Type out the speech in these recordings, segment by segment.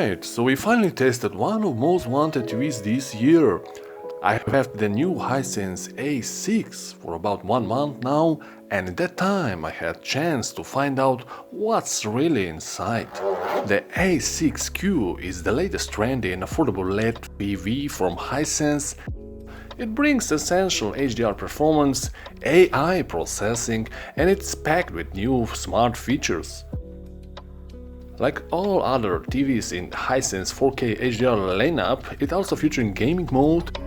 Alright, so we finally tested one of most wanted TVs this year. I have the new Hisense A6 for about 1 month now, and at that time I had chance to find out what's really inside. The A6Q is the latest trendy and affordable LED TV from Hisense. It brings essential HDR performance, AI processing, and it's packed with new smart features. Like all other TVs in Hisense 4K HDR lineup, it also featuring gaming mode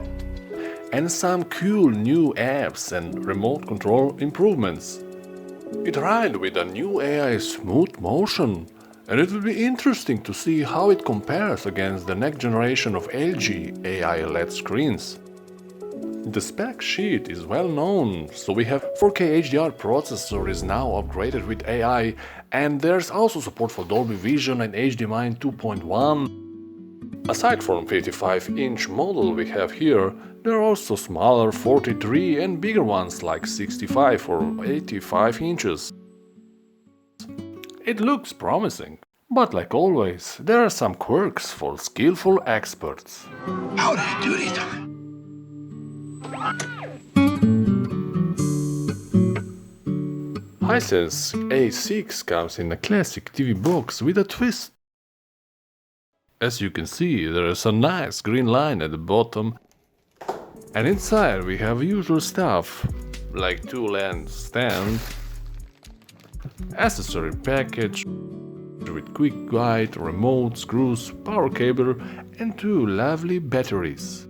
and some cool new apps and remote control improvements. It arrived with a new AI smooth motion, and it will be interesting to see how it compares against the next generation of LG AI LED screens. The spec sheet is well known, so we have 4K HDR processor is now upgraded with AI, and there's also support for Dolby Vision and HDMI 2.1. Aside from 55-inch model we have here, there are also smaller 43 and bigger ones like 65 or 85 inches. It looks promising, but like always, there are some quirks for skillful experts. Howdy doody time. Hisense A6 comes in a classic TV box with a twist. As you can see, there is a nice green line at the bottom, and inside we have usual stuff like 2 lamp stand, accessory package with quick guide, remote, screws, power cable and 2 lovely batteries.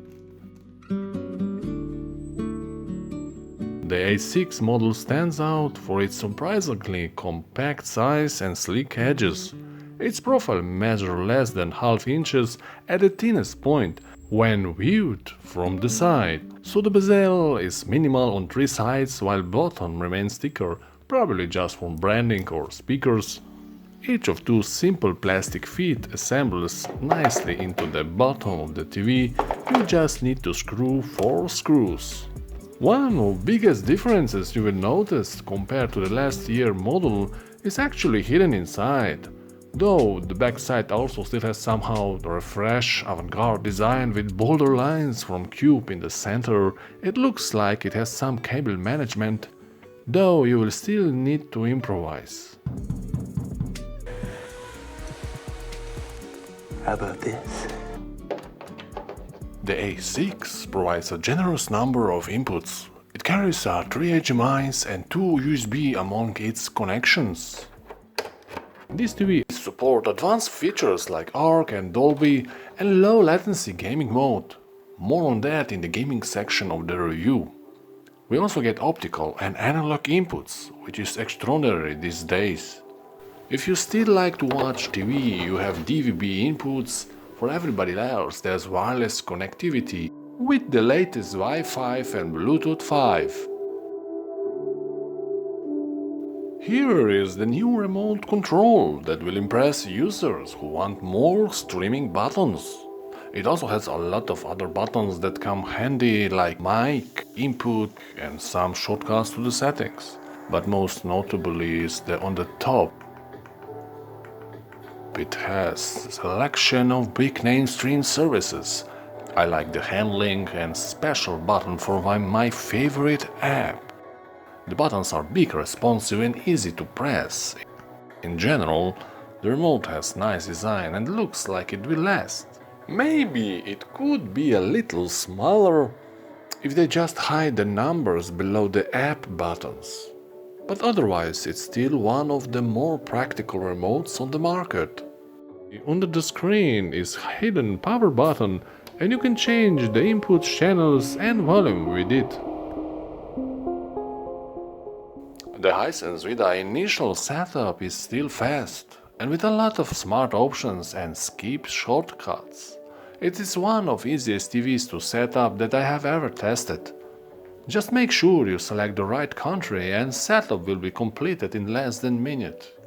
The A6 model stands out for its surprisingly compact size and sleek edges. Its profile measures less than half inches at the thinnest point when viewed from the side, so the bezel is minimal on 3 sides while bottom remains thicker, probably just for branding or speakers. Each of 2 simple plastic feet assembles nicely into the bottom of the TV, you just need to screw 4 screws. One of the biggest differences you will notice compared to the last year model is actually hidden inside. Though the backside also still has somehow the fresh avant-garde design with bolder lines from Cube in the center, it looks like it has some cable management, though you will still need to improvise. How about this? The A6 provides a generous number of inputs. It carries 3 HDMIs and 2 USB among its connections. This TV supports advanced features like ARC and Dolby and low latency gaming mode. More on that in the gaming section of the review. We also get optical and analog inputs, which is extraordinary these days. If you still like to watch TV, you have DVB inputs. For everybody else, there's wireless connectivity with the latest Wi-Fi and Bluetooth 5. Here is the new remote control that will impress users who want more streaming buttons. It also has a lot of other buttons that come handy like mic, input and some shortcuts to the settings. But most notably is on the top. It has a selection of big name stream services. I like the handling and special button for my favorite app. The buttons are big, responsive and easy to press. In general, the remote has nice design and looks like it will last. Maybe it could be a little smaller if they just hide the numbers below the app buttons. But otherwise it's still one of the more practical remotes on the market. Under the screen is a hidden power button and you can change the input channels and volume with it. The Hisense Vidaa initial setup is still fast and with a lot of smart options and skip shortcuts. It is one of the easiest TVs to set up that I have ever tested. Just make sure you select the right country and setup will be completed in less than a minute.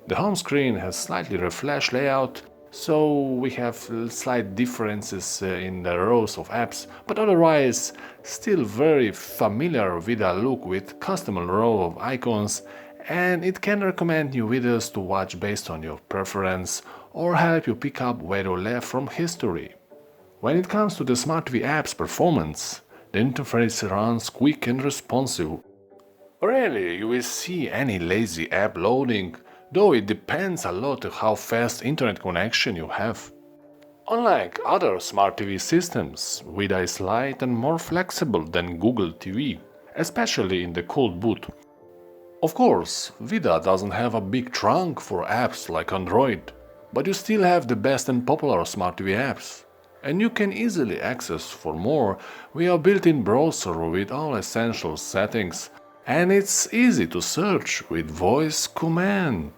The home screen has slightly refreshed layout, so we have slight differences in the rows of apps, but otherwise still very familiar Vidaa look with custom row of icons, and it can recommend new videos to watch based on your preference or help you pick up where you left from history. When it comes to the Smart TV app's performance, the interface runs quick and responsive. Rarely you will see any lazy app loading, though it depends a lot on how fast internet connection you have. Unlike other Smart TV systems, Vidaa is light and more flexible than Google TV, especially in the cold boot. Of course, Vidaa doesn't have a big trunk for apps like Android, but you still have the best and popular Smart TV apps, and you can easily access for more via a built-in browser with all essential settings, and it's easy to search with voice command.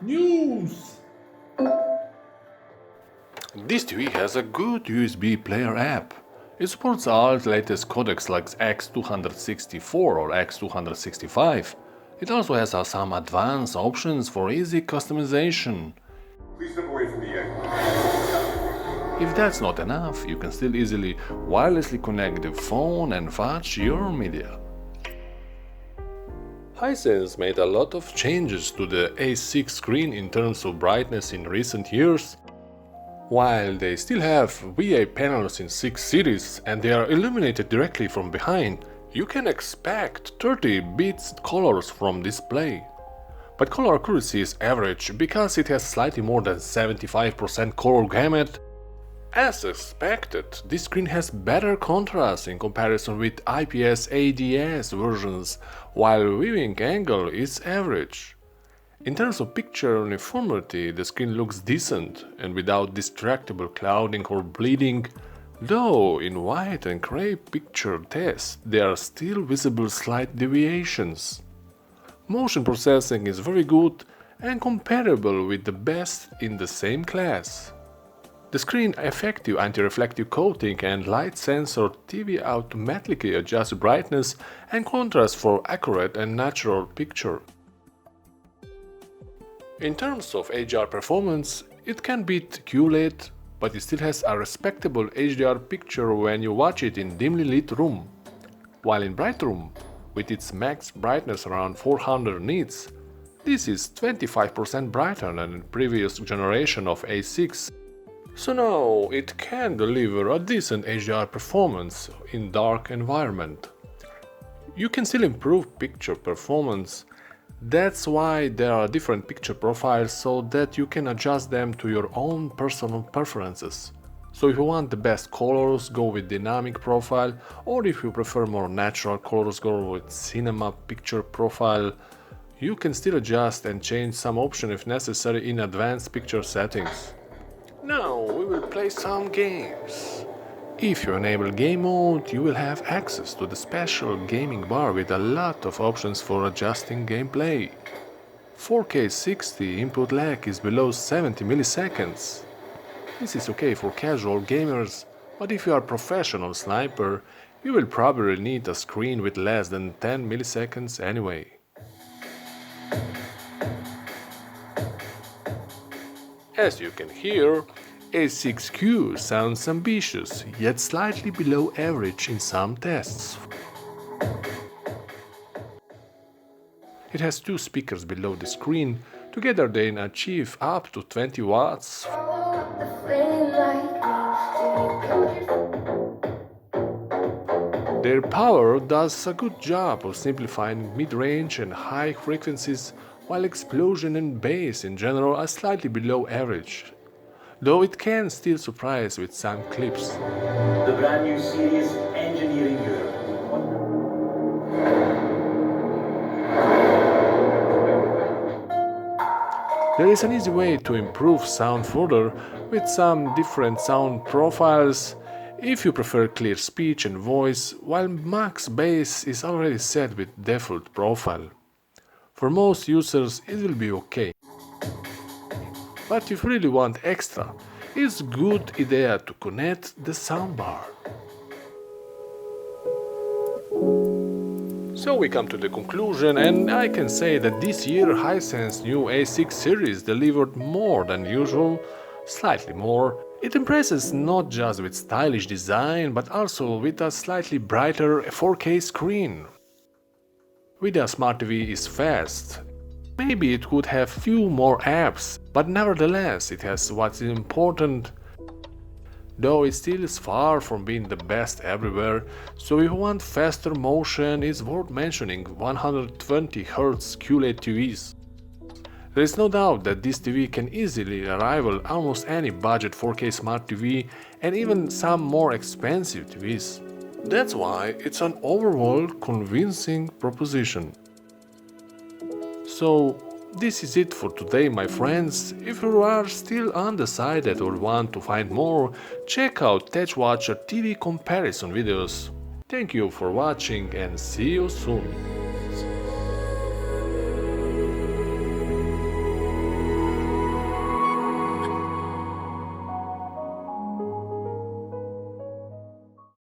News! This TV has a good USB player app. It supports all the latest codecs like X264 or X265. It also has some advanced options for easy customization. Please step away from the end. If that's not enough, you can still easily wirelessly connect the phone and watch your media. Hisense made a lot of changes to the A6 screen in terms of brightness in recent years. While they still have VA panels in A6 series and they are illuminated directly from behind, you can expect 30 bits colors from display. But color accuracy is average because it has slightly more than 75% color gamut. As expected, this screen has better contrast in comparison with IPS ADS versions, while viewing angle is average. In terms of picture uniformity, the screen looks decent and without distractible clouding or bleeding, though in white and gray picture tests there are still visible slight deviations. Motion processing is very good and comparable with the best in the same class. The screen effective anti-reflective coating and light sensor TV automatically adjusts brightness and contrast for accurate and natural picture. In terms of HDR performance, it can beat QLED, but it still has a respectable HDR picture when you watch it in dimly lit room. While in bright room, with its max brightness around 400 nits, this is 25% brighter than the previous generation of A6. So now it can deliver a decent HDR performance in dark environment. You can still improve picture performance. That's why there are different picture profiles so that you can adjust them to your own personal preferences. So if you want the best colors, go with dynamic profile, or if you prefer more natural colors, go with cinema picture profile. You can still adjust and change some options if necessary in advanced picture settings. Now we will play some games. If you enable game mode, you will have access to the special gaming bar with a lot of options for adjusting gameplay. 4K 60 input lag is below 70 milliseconds. This is okay for casual gamers, but if you are a professional sniper, you will probably need a screen with less than 10 milliseconds anyway. As you can hear, A6Q sounds ambitious, yet slightly below average in some tests. It has two speakers below the screen, together they achieve up to 20 watts. Their power does a good job of simplifying mid-range and high frequencies, while explosion and bass in general are slightly below average, though it can still surprise with some clips. The brand new series Engineering Europe. There is an easy way to improve sound further with some different sound profiles if you prefer clear speech and voice, while max bass is already set with default profile. For most users it will be okay. But if you really want extra, it's a good idea to connect the soundbar. So we come to the conclusion, and I can say that this year Hisense new A6 series delivered more than usual, slightly more. It impresses not just with stylish design, but also with a slightly brighter 4K screen. Vidaa Smart TV is fast. Maybe it could have few more apps, but nevertheless it has what's important. Though it still is far from being the best everywhere, so if you want faster motion, it's worth mentioning 120Hz QLED TVs. There is no doubt that this TV can easily rival almost any budget 4K smart TV and even some more expensive TVs. That's why it's an overall convincing proposition. So, this is it for today, my friends. If you are still undecided or want to find more, check out TechWatcher TV comparison videos. Thank you for watching and see you soon.